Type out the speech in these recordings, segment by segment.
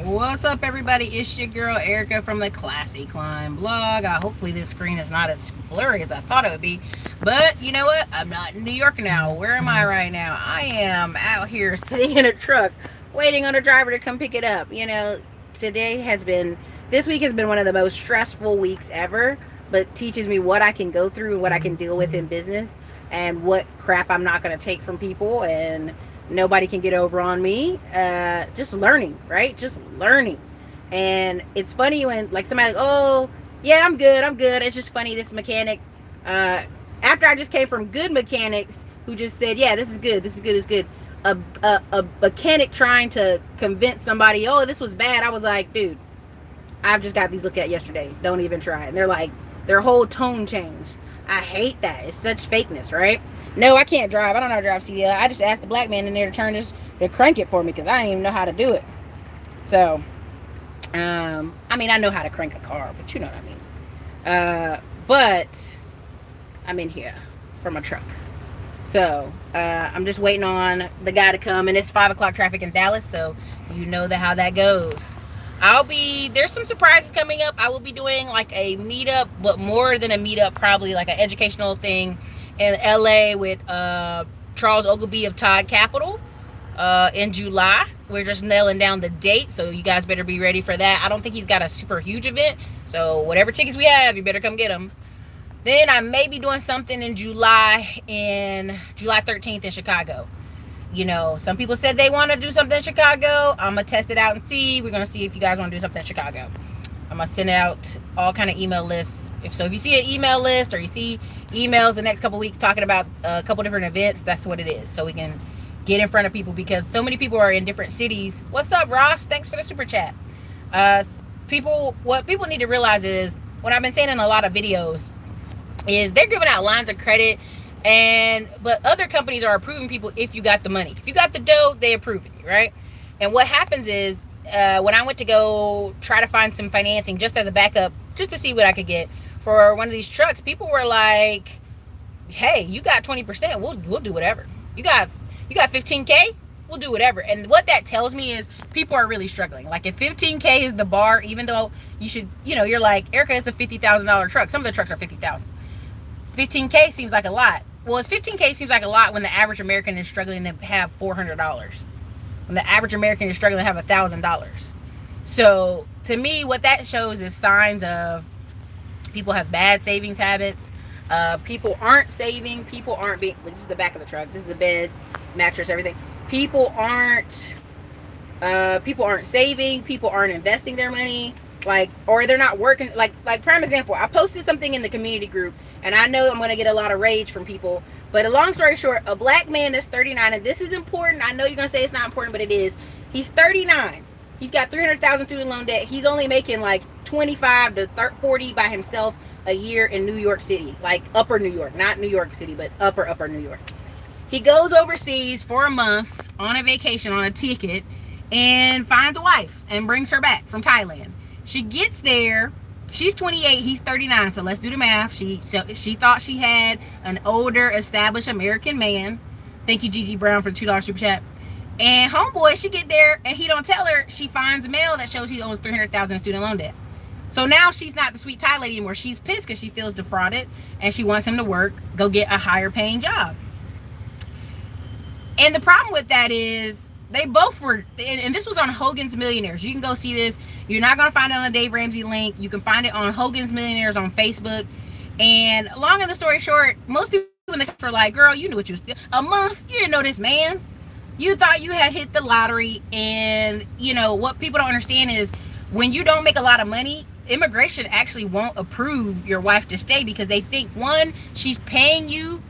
What's up, everybody? It's your girl Erica from the Classy Climb blog. Hopefully this screen is not as blurry as I thought it would be. But you know what? I'm not in New York now. Where am I right now? I am out here sitting in a truck waiting on a driver to come pick it up. This week has been one of the most stressful weeks ever, but teaches me what I can go through and what I can deal with in business and what crap I'm not going to take from people, and nobody can get over on me. Just learning, right? Just learning. And it's funny when like somebody like, oh yeah, I'm good. It's just funny, this mechanic, uh after I just came from good mechanics who just said, yeah, this is good. A mechanic trying to convince somebody, oh, this was bad. I was like, dude, I've just got these looked at yesterday, don't even try. And they're like, their whole tone changed. I hate that. It's such fakeness, right? No, I can't drive. I don't know how to drive CDL. I just asked the black man in there to to crank it for me because I didn't even know how to do it. So, I mean, I know how to crank a car, but you know what I mean. But I'm in here from a truck. So, I'm just waiting on the guy to come, and it's 5 o'clock traffic in Dallas, so you know how that goes. There's some surprises coming up. I will be doing like a meetup, but more than a meetup, probably like an educational thing in LA with Charles Ogilvie of Todd Capital in July. We're just nailing down the date, so you guys better be ready for that. I don't think he's got a super huge event, so whatever tickets we have, you better come get them. Then I may be doing something in July 13th in Chicago. You know, some people said they want to do something in Chicago. I'm going to test it out and see. We're going to see if you guys want to do something in Chicago. I'm going to send out all kind of email lists. If you see an email list or you see emails the next couple weeks talking about a couple different events, that's what it is. So we can get in front of people, because so many people are in different cities. What's up, Ross? Thanks for the super chat. What people need to realize is, what I've been saying in a lot of videos, is they're giving out lines of credit, but other companies are approving people if you got the money. If you got the dough, they approve it, right? And what happens is, when I went to go try to find some financing just as a backup, just to see what I could get for one of these trucks, people were like, hey, you got 20%, we'll do whatever. You got 15K, we'll do whatever. And what that tells me is people are really struggling. Like, if 15K is the bar, even though you're like, Ericka, it's a $50,000 truck. Some of the trucks are 50,000. 15K seems like a lot. Well, it's 15K seems like a lot when the average American is struggling to have $400. When the average American is struggling to have $1,000. So to me, what that shows is signs of people have bad savings habits. People aren't saving. People aren't being. This is the back of the truck. This is the bed, mattress, everything. People aren't saving. People aren't investing their money. Or they're not working. Like prime example, I posted something in the community group, and I know I'm going to get a lot of rage from people, but a long story short, a black man that's 39, and this is important. I know you're going to say it's not important, but it is. He's 39. He's got $300,000 student loan debt. He's only making like 25 to 40 by himself a year in New York City, like upper New York, not New York City, but upper New York. He goes overseas for a month on a vacation on a ticket and finds a wife and brings her back from Thailand. She gets there. She's 28. He's 39. So let's do the math. She thought she had an older, established American man. Thank you, Gigi Brown, for the $2 super chat. And homeboy, she get there and he don't tell her. She finds mail that shows he owes $300,000 in student loan debt. So now she's not the sweet Thai lady anymore. She's pissed because she feels defrauded, and she wants him to go get a higher paying job. And the problem with that is, they both were, and this was on Hogan's Millionaires. You can go see this. You're not going to find it on the Dave Ramsey link. You can find it on Hogan's Millionaires on Facebook. And long of the story short, most people in the country are like, girl, you knew what you was, a month, you didn't know this man. You thought you had hit the lottery. And what people don't understand is, when you don't make a lot of money, immigration actually won't approve your wife to stay, because they think, one, she's paying you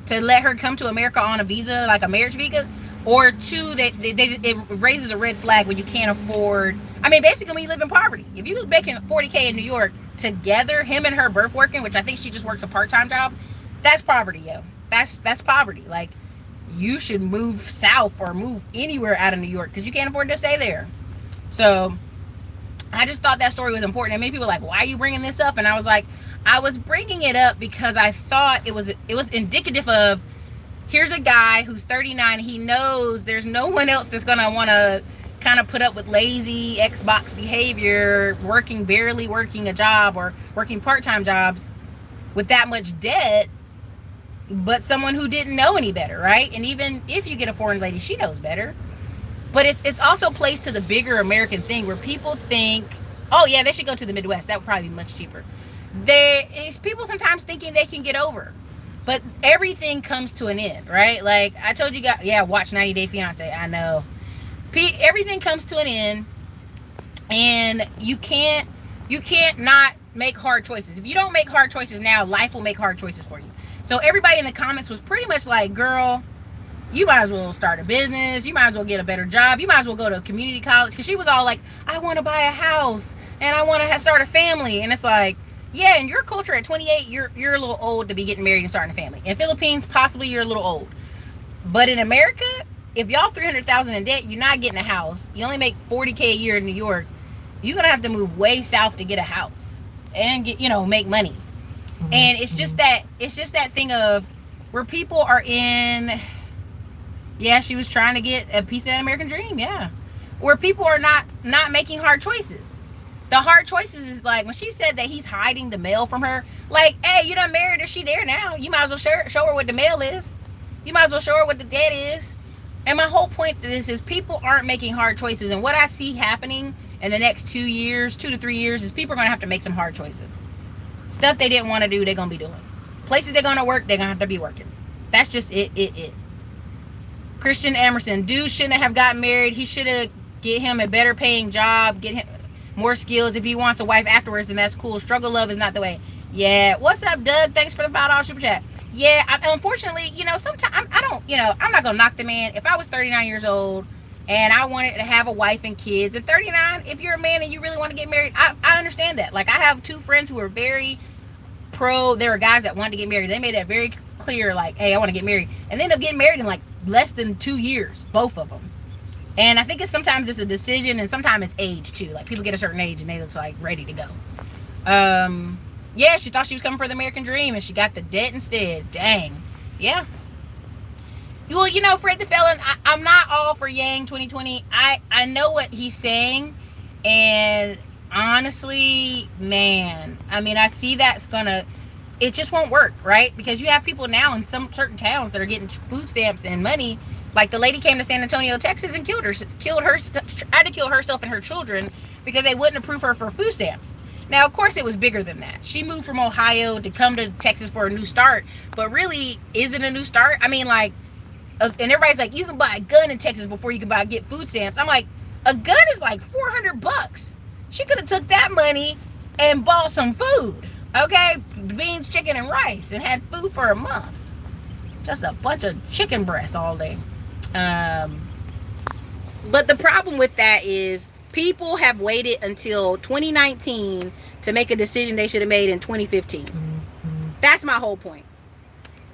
to let her come to America on a visa, like a marriage visa, or two, it raises a red flag when you can't afford. I mean, basically, when you live in poverty. If you're making $40K in New York together, him and her both working, which I think she just works a part-time job, that's poverty, yo. That's poverty. Like, you should move south or move anywhere out of New York, because you can't afford to stay there. So I just thought that story was important. And many people were like, why are you bringing this up? And I was like, I was bringing it up because I thought it was indicative of, here's a guy who's 39. He knows there's no one else that's going to want to kind of put up with lazy Xbox behavior, barely working a job or working part-time jobs with that much debt, but someone who didn't know any better, right? And even if you get a foreign lady, she knows better. But it's also placed to the bigger American thing where people think, oh yeah, they should go to the Midwest. That would probably be much cheaper. It's people sometimes thinking they can get over. But everything comes to an end, right? Like I told you guys, yeah, watch 90 Day Fiance. I know. Everything comes to an end, and you can't not make hard choices. If you don't make hard choices now, life will make hard choices for you. So everybody in the comments was pretty much like, girl, you might as well start a business. You might as well get a better job. You might as well go to a community college. Because she was all like, I want to buy a house and I want to start a family. And it's like, yeah, in your culture at 28, you're a little old to be getting married and starting a family. In Philippines, possibly you're a little old. But in America, if y'all $300,000 in debt, you're not getting a house. You only make $40K a year in New York. You're gonna have to move way south to get a house and get, make money. And it's just that thing of where people are in. Yeah, she was trying to get a piece of that American dream. Yeah, where people are not making hard choices. The hard choices is like when she said that he's hiding the mail from her. Like, hey, you done married her. She there now. You might as well show her what the mail is. You might as well show her what the debt is. And my whole point to this is people aren't making hard choices. And what I see happening in the next 2 to 3 years, is people are going to have to make some hard choices. Stuff they didn't want to do, they're going to be doing. Places they're going to work, they're going to have to be working. That's just it. Christian Emerson, dude shouldn't have gotten married. He should have get him a better paying job, get him more skills. If he wants a wife afterwards, then that's cool. Struggle love is not the way. Yeah. What's up, Doug? Thanks for the $5 super chat. Yeah. Unfortunately, sometimes I don't, I'm not going to knock the man. If I was 39 years old and I wanted to have a wife and kids at 39, if you're a man and you really want to get married, I understand that. Like I have 2 friends who are very pro. There were guys that wanted to get married. They made that very clear. Like, hey, I want to get married. And they end up getting married in like less than 2 years, both of them. And I think sometimes it's a decision, and sometimes it's age too. Like people get a certain age and they look like ready to go. Yeah, she thought she was coming for the American dream and she got the debt instead. Dang. Yeah. Well, Fred the Felon, I'm not all for Yang 2020. I know what he's saying, and honestly, man, I mean, I see it just won't work, right? Because you have people now in some certain towns that are getting food stamps and money. Like the lady came to San Antonio, Texas, and tried to kill herself and her children because they wouldn't approve her for food stamps. Now, of course, it was bigger than that. She moved from Ohio to come to Texas for a new start, but really, is it a new start? I mean, like, and everybody's like, you can buy a gun in Texas before you can get food stamps. I'm like, a gun is like $400. She could have took that money and bought some food, okay? Beans, chicken, and rice, and had food for a month. Just a bunch of chicken breasts all day. But the problem with that is people have waited until 2019 to make a decision they should have made in 2015. That's my whole point.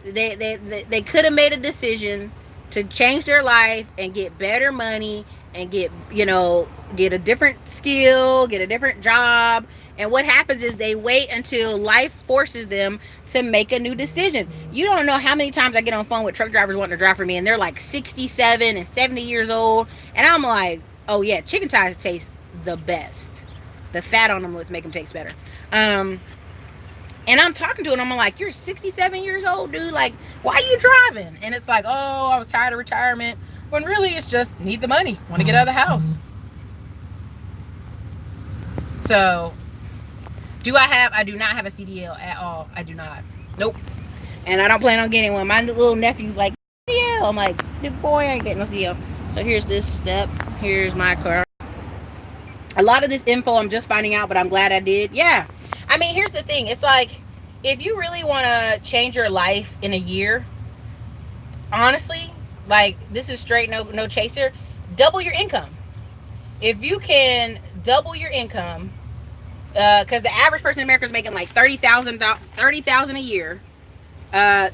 They could have made a decision to change their life and get better money and get a different skill, get a different job. And what happens is they wait until life forces them to make a new decision. You don't know how many times I get on the phone with truck drivers wanting to drive for me, and they're like 67 and 70 years old. And I'm like, oh yeah, chicken thighs taste the best. The fat on them would make them taste better. And I'm talking to them, I'm like, you're 67 years old, dude. Like, why are you driving? And it's like, oh, I was tired of retirement. When really it's just need the money. Want to get out of the house. So, I do not have a CDL at all. I do not. Nope. And I don't plan on getting one. My little nephew's like, CDL. I'm like, boy, I ain't getting no CDL. So here's this step. Here's my car. A lot of this info I'm just finding out, but I'm glad I did. Yeah. I mean, here's the thing. It's like, if you really want to change your life in a year, honestly, like, this is straight no chaser, double your income. If you can double your income, because the average person in America is making like $30,000 a year,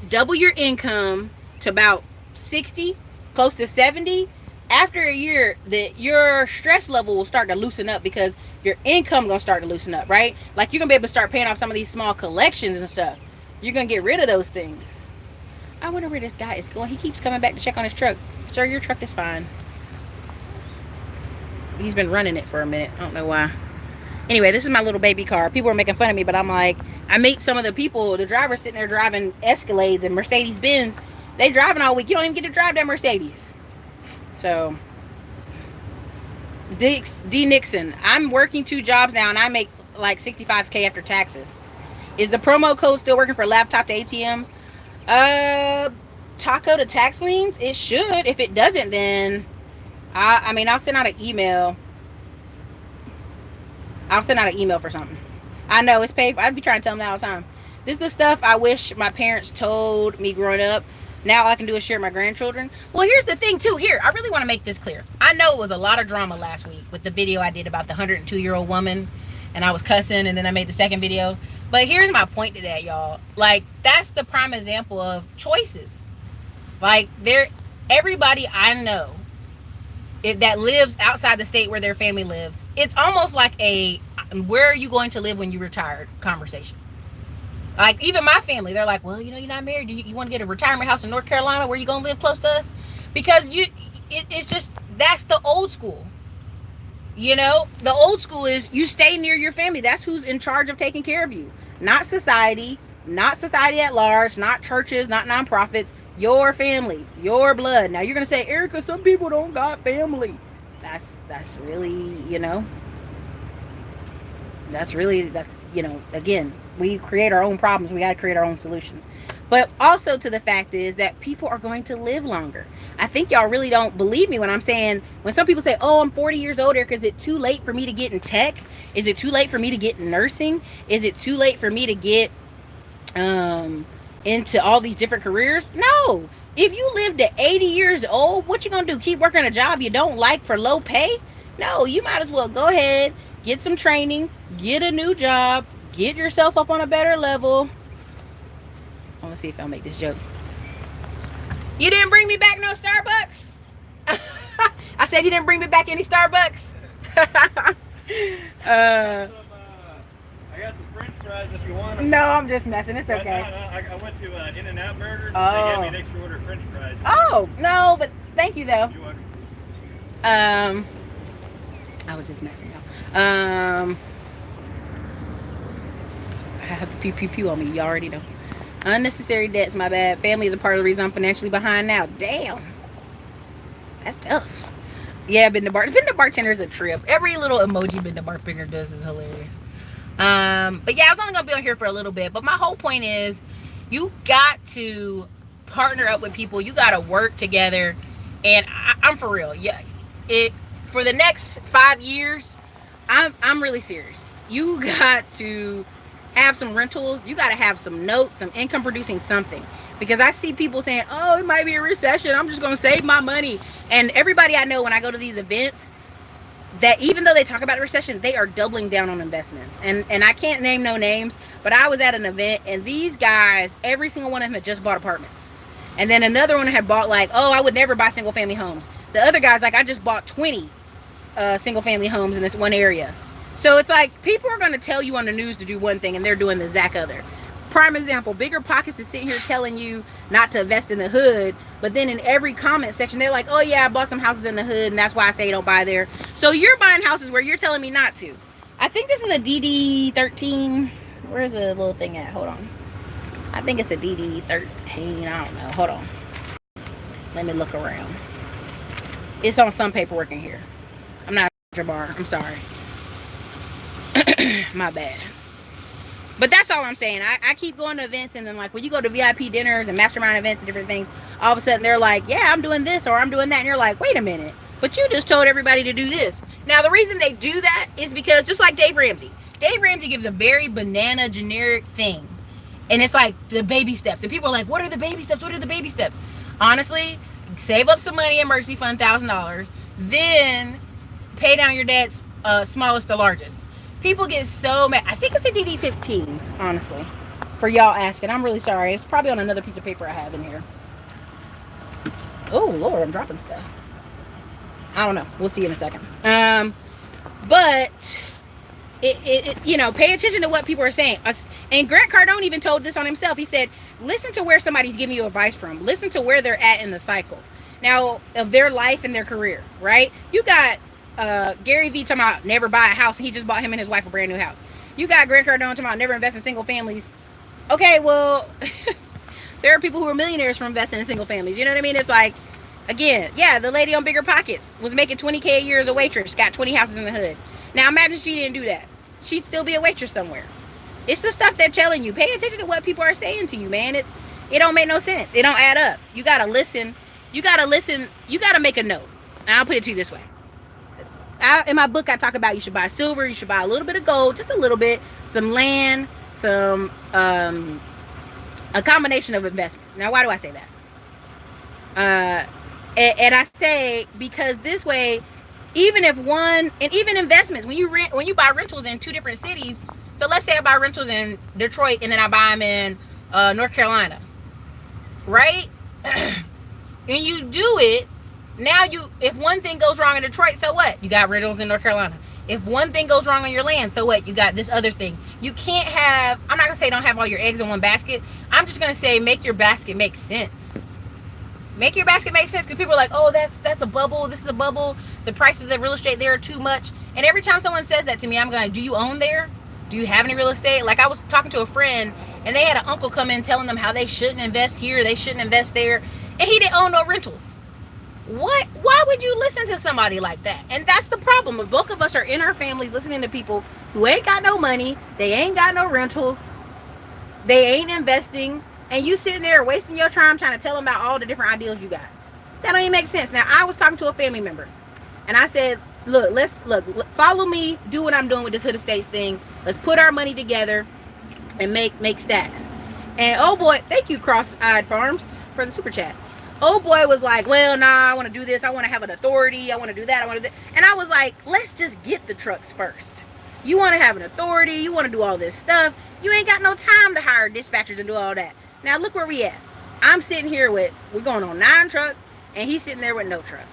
double your income to about 60, close to 70. After a year, your stress level will start to loosen up because your income gonna start to loosen up, right? Like, you're gonna be able to start paying off some of these small collections and stuff. You're gonna get rid of those things. I wonder where this guy is going. He keeps coming back to check on his truck. Sir, your truck is fine. He's been running it for a minute. I don't know why. Anyway, this is my little baby car. People are making fun of me, but I'm like, I meet some of the people, the drivers sitting there driving Escalades and Mercedes Benz. They driving all week. You don't even get to drive that Mercedes. So, D Nixon, I'm working 2 jobs now and I make like $65K after taxes. Is the promo code still working for laptop to ATM? Taco to tax liens? It should. If it doesn't, then I mean, I'll send out an email. I'll send out an email for something. I know it's paid for. I'd be trying to tell them that all the time. This is the stuff I wish my parents told me growing up. Now all I can do is share my grandchildren. Well, here's the thing too. Here, I really want to make this clear. I know it was a lot of drama last week with the video I did about the 102-year-old woman, and I was cussing, and then I made the second video. But here's my point to that, y'all. Like, that's the prime example of choices. Like, everybody I know that lives outside the state where their family lives, it's almost like a where are you going to live when you retire conversation. Like, even my family, they're like, well, you know, you're not married. You want to get a retirement house in North Carolina where you going to live close to us? Because it's just, that's the old school. You know, the old school is you stay near your family. That's who's in charge of taking care of you. Not society at large, not churches, not nonprofits. Your family, your blood. Now you're gonna say, Ericka, some people don't got family. That's really, you know, that's you know, again, we create our own problems. We got to create our own solutions. But also to the fact is that people are going to live longer. I think y'all really don't believe me when I'm saying, when some people say, oh, I'm 40 years old, Ericka, is it too late for me to get in tech? Is it too late for me to get in nursing? Is it too late for me to get into all these different careers? No. If you live to 80 years old, what you gonna do? Keep working a job you don't like for low pay? No, you might as well go ahead, get some training, get a new job, get yourself up on a better level. I want to see if I'll make this joke. You didn't bring me back no Starbucks? I said you didn't bring me back any Starbucks? I got some French fries if you want them. No, I'm just messing. It's okay. I went to In-N-Out Burger. Oh. They gave me an extra order of French fries. Oh, no, but thank you, though. You're welcome. I was just messing, y'all. I have the pew pew pew on me. You already know. Unnecessary debts, my bad. Family is a part of the reason I'm financially behind now. Damn. That's tough. Yeah, been the bartender is a trip. Every little emoji been the bartender does is hilarious. But yeah, I was only gonna be on here for a little bit, but my whole point is you got to partner up with people. You got to work together, and I'm for real. Yeah, for the next 5 years, I'm really serious. You got to have some rentals. You got to have some notes, some income producing something, because I see people saying, oh, it might be a recession, I'm just gonna save my money. And everybody I know, when I go to these events, that even though they talk about a recession, they are doubling down on investments. And I can't name no names, but I was at an event and these guys, every single one of them had just bought apartments. And then another one had bought, like, oh, I would never buy single family homes. The other guy's like, I just bought 20 single family homes in this one area. So it's like, people are going to tell you on the news to do one thing and they're doing the exact other. Prime example, Bigger Pockets is sitting here telling you not to invest in the hood, but then in every comment section they're like, oh yeah, I bought some houses in the hood and that's why I say don't buy there. So you're buying houses where you're telling me not to. I think this is a DD13. Where's the little thing at? Hold on. I think it's a DD13. I don't know. Hold on. Let me look around. It's on some paperwork in here. I'm not a bar. I'm sorry. My bad. But that's all I'm saying. I keep going to events, and then, like, when you go to VIP dinners and mastermind events and different things, all of a sudden they're like, yeah, I'm doing this or I'm doing that. And you're like, wait a minute. But you just told everybody to do this. Now, the reason they do that is because, just like Dave Ramsey gives a very banana generic thing. And it's like the baby steps. And people are like, what are the baby steps? What are the baby steps? Honestly, save up some money, emergency fund, $1,000. Then pay down your debts, smallest to largest. People get so mad. I think it's a DD15, honestly, for y'all asking. I'm really sorry. It's probably on another piece of paper I have in here. Oh, Lord, I'm dropping stuff. I don't know. We'll see in a second. But you know, pay attention to what people are saying. And Grant Cardone even told this on himself. He said, listen to where somebody's giving you advice from. Listen to where they're at in the cycle. Now, of their life and their career, right? You got Gary Vee talking about never buy a house. He just bought him and his wife a brand new house. You got Grant Cardone talking about never invest in single families. Okay, well, there are people who are millionaires from investing in single families. You know what I mean? It's like, again, yeah, the lady on Bigger Pockets was making $20K a year as a waitress, got 20 houses in the hood. Now imagine she didn't do that. She'd still be a waitress somewhere. It's the stuff they're telling you. Pay attention to what people are saying to you, man. It don't make no sense. It don't add up. You gotta listen. You gotta listen. You gotta make a note. And I'll put it to you this way. In my book, I talk about you should buy silver. You should buy a little bit of gold, just a little bit, some land, some a combination of investments. Now, why do I say that? And I say because this way, even investments, when you buy rentals in two different cities. So let's say I buy rentals in Detroit and then I buy them in North Carolina, right? And you do it. Now if one thing goes wrong in Detroit, so what? You got rentals in North Carolina. If one thing goes wrong on your land, so what? You got this other thing. You can't have, I'm not gonna say don't have all your eggs in one basket. I'm just gonna say make your basket make sense. Make your basket make sense, because people are like, oh, that's a bubble. This is a bubble. The prices of real estate there are too much. And every time someone says that to me, I'm going, do you own there? Do you have any real estate? Like I was talking to a friend and they had an uncle come in telling them how they shouldn't invest here, they shouldn't invest there, and he didn't own no rentals. What? Why would you listen to somebody like that? And that's the problem. The bulk of us are in our families listening to people who ain't got no money, they ain't got no rentals, they ain't investing, and you sitting there wasting your time trying to tell them about all the different ideals you got. That don't even make sense. Now, I was talking to a family member and I said, look, follow me, do what I'm doing with this Hood Estates thing. Let's put our money together and make stacks. And oh boy, thank you, Cross-Eyed Farms, for the super chat. Oh boy was like, well, nah, I want to do this. I want to have an authority. I want to do that. I want to do that. And I was like, let's just get the trucks first. You want to have an authority. You want to do all this stuff. You ain't got no time to hire dispatchers and do all that. Now look where we at. I'm sitting here we're going on 9 trucks and he's sitting there with no truck.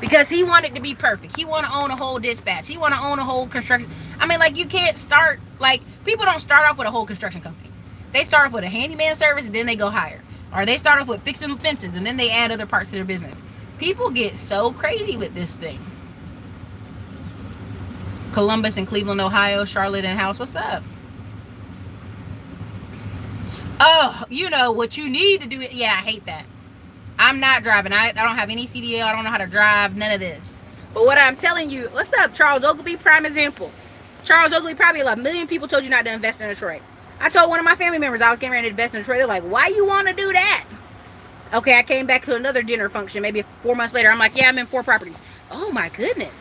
Because he wanted to be perfect. He want to own a whole dispatch. He want to own a whole construction. I mean, like, you can't start, like, people don't start off with a whole construction company. They start off with a handyman service and then they go higher. Or they start off with fixing fences and then they add other parts to their business. People get so crazy with this thing. Columbus and Cleveland, Ohio, Charlotte and House, what's up? Oh, you know what you need to do. Yeah, I hate that. I'm not driving. I don't have any CDL. I don't know how to drive. None of this. But what I'm telling you, what's up, Charles Oakley? Prime example. Charles Oakley, probably a million people told you not to invest in Detroit. I told one of my family members I was getting ready to invest in Detroit. They're like, why you want to do that? Okay, I came back to another dinner function maybe 4 months later. I'm like, yeah, I'm in 4 properties. Oh my goodness.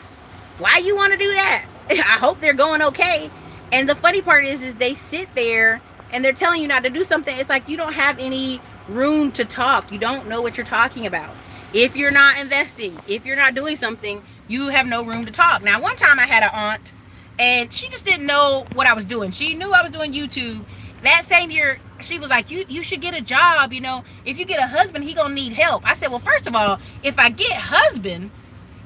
Why you want to do that? I hope they're going okay. And the funny part is they sit there and they're telling you not to do something. It's like you don't have any room to talk. You don't know what you're talking about. If you're not investing, if you're not doing something, you have no room to talk. Now, one time I had an aunt and she just didn't know what I was doing. She knew I was doing YouTube. That same year, she was like, you should get a job. You know, if you get a husband, he gonna need help. I said, well, first of all, if I get husband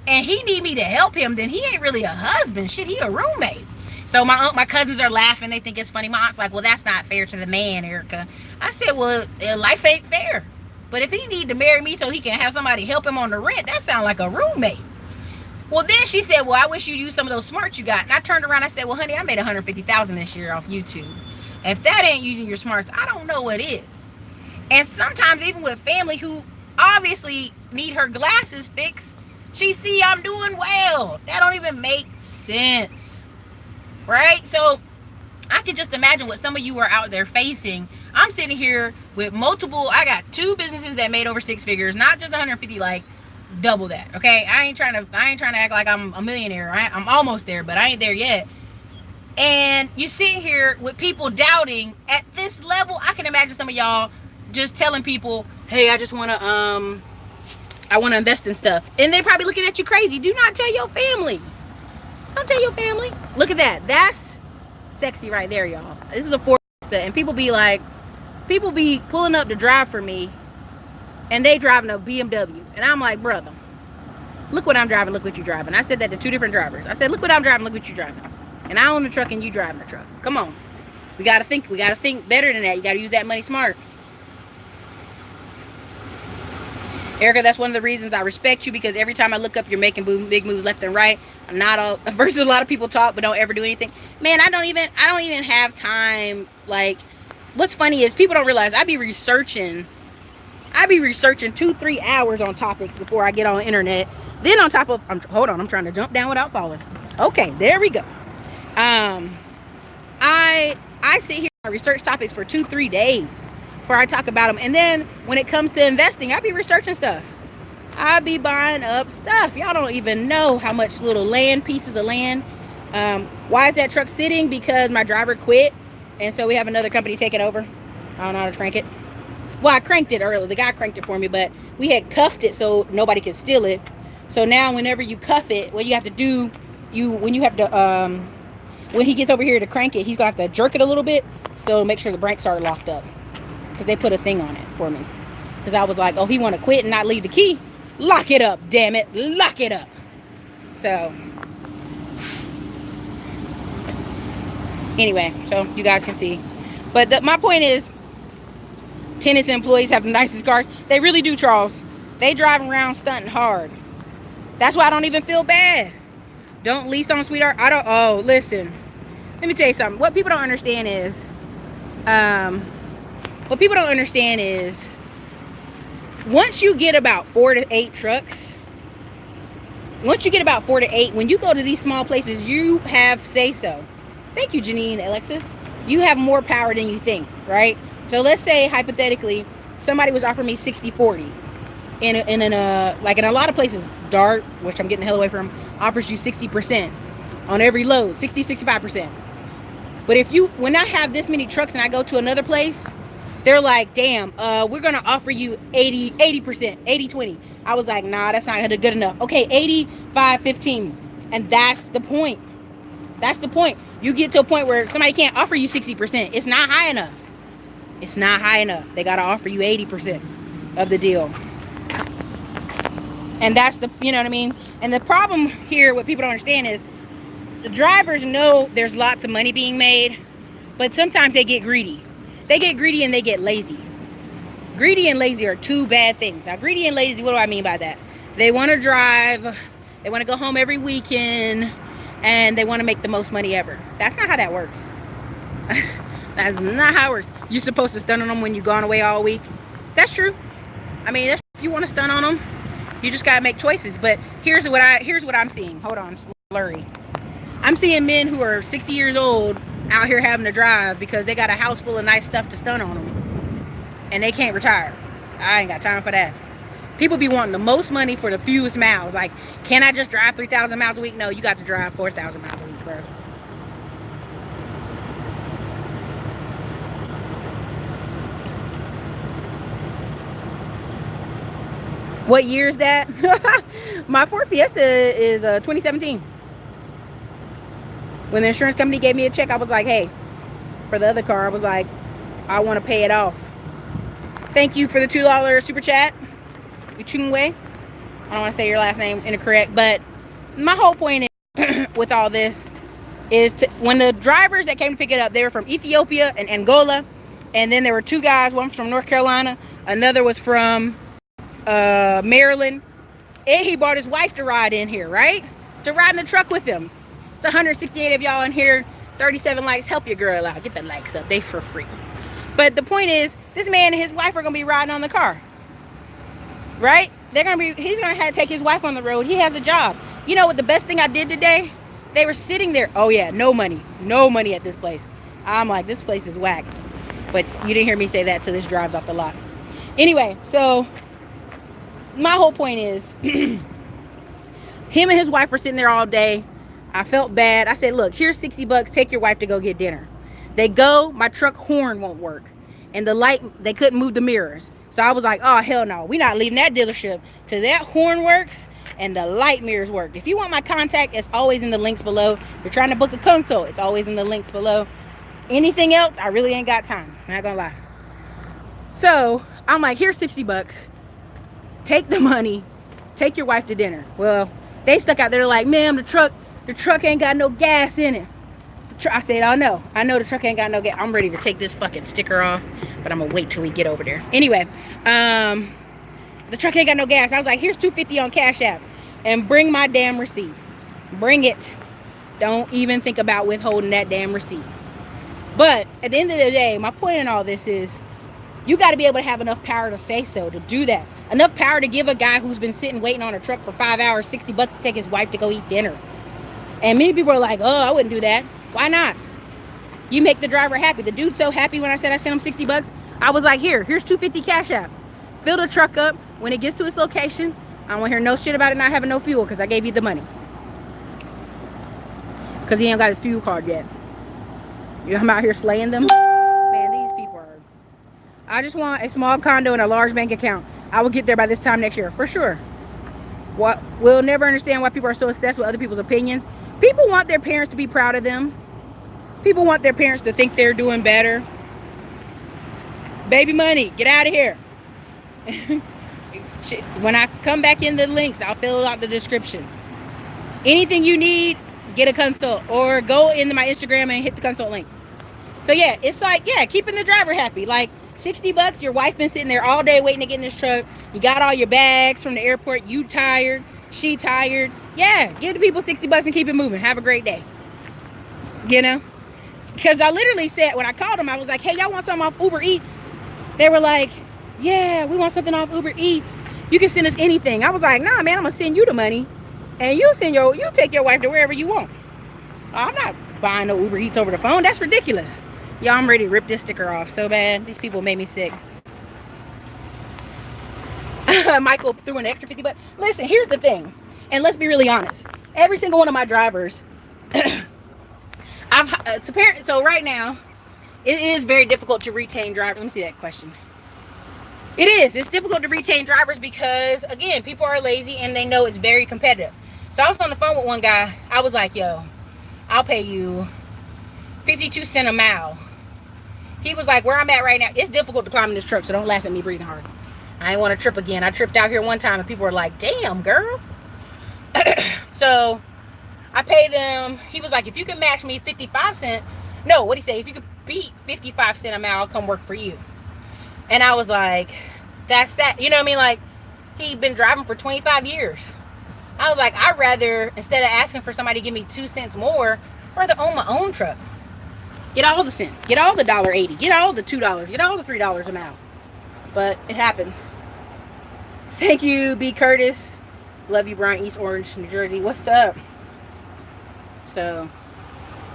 and he need me to help him, then he ain't really a husband. Shit, he a roommate. So my cousins are laughing. They think it's funny. My aunt's like, well, that's not fair to the man, Ericka. I said, well, life ain't fair. But if he need to marry me so he can have somebody help him on the rent, that sounds like a roommate. Well, then she said, well, I wish you'd use some of those smarts you got. And I turned around. I said, well, honey, I made $150,000 this year off YouTube. If that ain't using your smarts, I don't know what is. And sometimes even with family who obviously need her glasses fixed, she see I'm doing well. That don't even make sense. Right? So I can just imagine what some of you are out there facing. I'm sitting here with I got 2 businesses that made over 6 figures, not just 150, like double that. Okay. I ain't trying to act like I'm a millionaire. Right? I'm almost there, but I ain't there yet. And you sit here with people doubting at this level. I can imagine some of y'all just telling people, hey, I just want to, I want to invest in stuff. And they're probably looking at you crazy. Do not tell your family. Don't tell your family. Look at that. That's sexy right there, y'all. This is a Ford, and people be pulling up to drive for me, and they driving a BMW, and I'm like, brother, look what I'm driving. Look what you driving. I said that to 2 different drivers. I said, look what I'm driving. Look what you driving. And I own the truck, and you driving the truck. Come on. We gotta think. We gotta think better than that. You gotta use that money smart. Ericka, that's one of the reasons I respect you, because every time I look up, you're making big moves left and right. I'm not all versus a lot of people talk but don't ever do anything. Man, I don't even have time. Like, what's funny is people don't realize I be researching 2-3 hours on topics before I get on the internet. Then on top of, hold on, I'm trying to jump down without falling. Okay, there we go. I sit here and research topics for 2-3 days before I talk about them. And then when it comes to investing, I be researching stuff. I be buying up stuff. Y'all don't even know how much little pieces of land. Why is that truck sitting? Because my driver quit, and so we have another company taking over. I don't know how to crank it. Well, I cranked it earlier. The guy cranked it for me, but we had cuffed it so nobody could steal it. So now whenever you cuff it, what you have to do, when he gets over here to crank it, he's going to have to jerk it a little bit so make sure the brakes are locked up, because they put a thing on it for me. Because I was like, oh, he want to quit and not leave the key. Lock it up, damn it. Lock it up. So anyway, so you guys can see. But my point is, tenants and employees have the nicest cars. They really do, Charles. They drive around stunting hard. That's why I don't even feel bad. Don't lease on, sweetheart. Oh, listen. Let me tell you something. What people don't understand is, once you get about 4 to 8 trucks, when you go to these small places, you have say-so. Thank you, Janine, Alexis. You have more power than you think, right? So let's say, hypothetically, somebody was offering me 60-40. In a lot of places, Dart, which I'm getting the hell away from, offers you 60% on every load, 60-65%. But when I have this many trucks and I go to another place, they're like, damn, we're gonna offer you 80%, 80-20. I was like, nah, that's not good enough. Okay, 85-15. And that's the point. You get to a point where somebody can't offer you 60%. It's not high enough. They gotta offer you 80% of the deal. And that's you know what I mean? And the problem here, what people don't understand is, the drivers know there's lots of money being made, but sometimes they get greedy. They get greedy and they get lazy. Greedy and lazy are two bad things. Now, greedy and lazy, what do I mean by that? They want to drive, they want to go home every weekend, and they want to make the most money ever. That's not how that works. That's not how it works. You're supposed to stun on them when you've gone away all week. That's true. I mean, if you want to stun on them, you just got to make choices. But here's what I'm seeing. Hold on, it's blurry. I'm seeing men who are 60 years old out here having to drive because they got a house full of nice stuff to stun on them, and they can't retire. I ain't got time for that. People be wanting the most money for the fewest miles. Like, can I just drive 3,000 miles a week? No, you got to drive 4,000 miles a week, bro. What year is that? My Ford Fiesta is 2017. When the insurance company gave me a check, I was like, hey, for the other car, I was like, I want to pay it off. Thank you for the $2 super chat. Uchungwe. I don't want to say your last name incorrect, but my whole point is, with all this, is when the drivers that came to pick it up, they were from Ethiopia and Angola, and then there were 2 guys, one was from North Carolina, another was from Maryland, and he brought his wife to ride in here, right? To ride in the truck with him. It's 168 of y'all in here, 37 likes. Help your girl out. Get the likes up. They for free. But the point is, this man and his wife are gonna be riding on the car, right? He's gonna have to take his wife on the road. He has a job. You know what the best thing I did today? They were sitting there. Oh yeah, no money at this place. I'm like, this place is whack. But you didn't hear me say that till this drives off the lot. Anyway, so my whole point is, him and his wife were sitting there all day. I felt bad. I said, look, here's $60. Take your wife to go get dinner. They go, my truck horn won't work. And the light, they couldn't move the mirrors. So I was like, oh, hell no. We're not leaving that dealership till that horn works and the light mirrors work. If you want my contact, it's always in the links below. If you're trying to book a consult, it's always in the links below. Anything else, I really ain't got time. I'm not gonna lie. So I'm like, here's $60. Take the money. Take your wife to dinner. Well, they stuck out there like, ma'am, the truck ain't got no gas in it. I said, I know the truck ain't got no gas. I'm ready to take this fucking sticker off, but I'm gonna wait till we get over there. Anyway, The truck ain't got no gas. I was like, here's $2.50 on Cash App. And bring my damn receipt. Bring it. Don't even think about withholding that damn receipt. But at the end of the day, my point in all this is you got to be able to have enough power to say so, to do that. Enough power to give a guy who's been sitting waiting on a truck for 5 hours, $60 to take his wife to go eat dinner. And many people are like, oh, I wouldn't do that. Why not? You make the driver happy. The dude's so happy when I said I sent him $60. I was like, here's $2.50 Cash App. Fill the truck up. When it gets to its location, I don't want to hear no shit about it not having no fuel because I gave you the money. Because he ain't got his fuel card yet. I'm out here slaying them. Man, these people are... I just want a small condo and a large bank account. I will get there by this time next year, for sure. We'll never understand why people are so obsessed with other people's opinions. People want their parents to be proud of them. People want their parents to think they're doing better. Baby money, get out of here. When I come back in the links, I'll fill out the description. Anything you need, get a consult. Or go into my Instagram and hit the consult link. So yeah, it's like, yeah, keeping the driver happy. Like $60, your wife been sitting there all day waiting to get in this truck. You got all your bags from the airport. You tired. She tired. Yeah, give the people $60 and keep it moving. Have a great day. You know? Because I literally said, when I called them, I was like, hey, y'all want something off Uber Eats? They were like, yeah, we want something off Uber Eats. You can send us anything. I was like, nah, man, I'm going to send you the money. And you take your wife to wherever you want. I'm not buying no Uber Eats over the phone. That's ridiculous. Y'all, I'm ready to rip this sticker off so bad. These people made me sick. Michael threw an extra $50. Listen, here's the thing. And let's be really honest. Every single one of my drivers... So right now, it is very difficult to retain drivers. Let me see that question. It is. It's difficult to retain drivers because, again, people are lazy and they know it's very competitive. So I was on the phone with one guy. I was like, yo, I'll pay you 52 cents a mile. He was like, where I'm at right now, it's difficult to climb in this truck, so don't laugh at me breathing hard. I ain't want to trip again. I tripped out here one time and people were like, damn, girl. So I pay them. He was like, if you can match me 55 cents. No, what'd he say? If you could beat 55 cents a mile, I'll come work for you. And I was like, that's sad. You know what I mean? Like, he'd been driving for 25 years. I was like, I'd rather, instead of asking for somebody to give me 2 cents more, I'd rather own my own truck. Get all the cents. Get all the $1.80. Get all the $2. Get all the $3 a mile. But it happens. Thank you, B. Curtis. Love you, Brian, East Orange, New Jersey. What's up? So,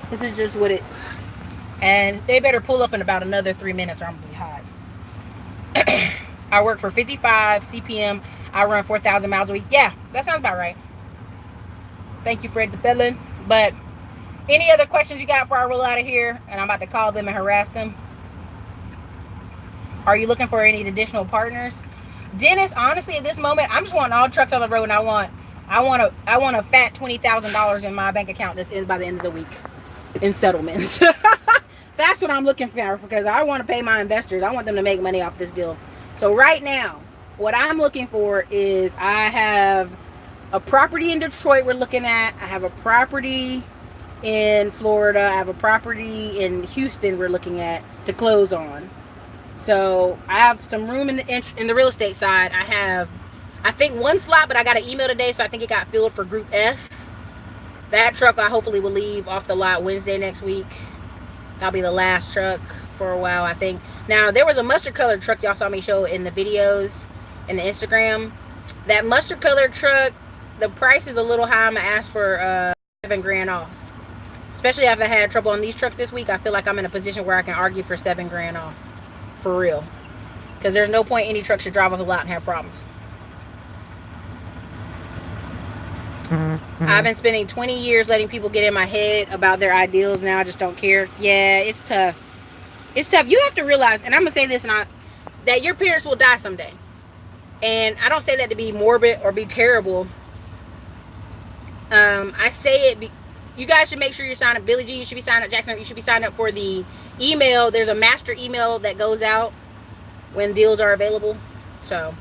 this is just what it... And they better pull up in about another 3 minutes or I'm going to be hot. I work for 55 CPM. I run 4,000 miles a week. Yeah, that sounds about right. Thank you, Fred the Felon. But any other questions you got before I roll out of here? And I'm about to call them and harass them. Are you looking for any additional partners? Dennis, honestly, at this moment, I'm just wanting all trucks on the road, and I want a fat $20,000 in my bank account that's in by the end of the week in settlements. That's what I'm looking for, because I want to pay my investors. I want them to make money off this deal. So right now, what I'm looking for is I have a property in Detroit we're looking at. I have a property in Florida. I have a property in Houston we're looking at to close on. So I have some room in the real estate side. I have, I think, one slot, but I got an email today, so I think it got filled for Group F. That truck I hopefully will leave off the lot Wednesday next week. That'll be the last truck for a while, I think. Now, there was a mustard colored truck y'all saw me show in the videos and the Instagram. That mustard colored truck, the price is a little high. I'm gonna ask for $7,000 off. Especially if I had trouble on these trucks this week, I feel like I'm in a position where I can argue for $7,000 off. For real. Because there's no point any truck should drive off the lot and have problems. I've been spending 20 years letting people get in my head about their ideals. Now I just don't care. Yeah, it's tough. It's tough. You have to realize, and I'm going to say this, that your parents will die someday. And I don't say that to be morbid or be terrible. I say it, you guys should make sure you sign up. Billie G, you should be signed up. Jackson, you should be signed up for the email. There's a master email that goes out when deals are available. So,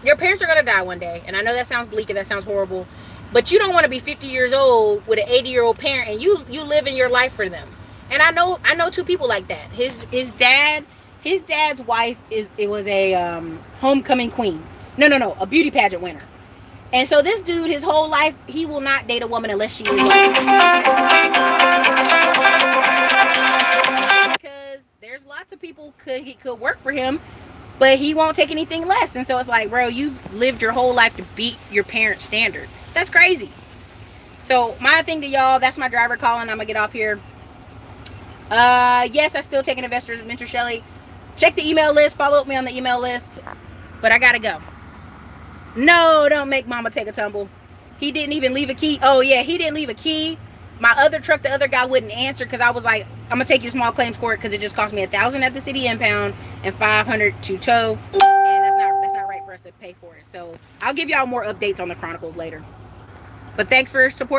your parents are going to die one day. And I know that sounds bleak and that sounds horrible. But you don't want to be 50 years old with an 80-year-old parent and you live in your life for them. And I know two people like that. His dad His dad's wife was a homecoming queen. No, a beauty pageant winner. And so this dude, his whole life, he will not date a woman unless she is like, because there's lots of people could work for him, but he won't take anything less. And so it's like, bro, you've lived your whole life to beat your parents' standard. That's crazy. So my thing to y'all, that's my driver calling. I'm gonna get off here. Yes, I still take an investors mentor, Shelly. Check the email list, follow up me on the email list. But I gotta go. No, don't make mama take a tumble. He didn't even leave a key. Oh yeah, he didn't leave a key. My other truck, the other guy wouldn't answer because I was like, I'm gonna take you to small claims court because it just cost me $1,000 at the city impound and $500 to tow, and that's not right for us to pay for it. So I'll give y'all more updates on the Chronicles later. But thanks for supporting.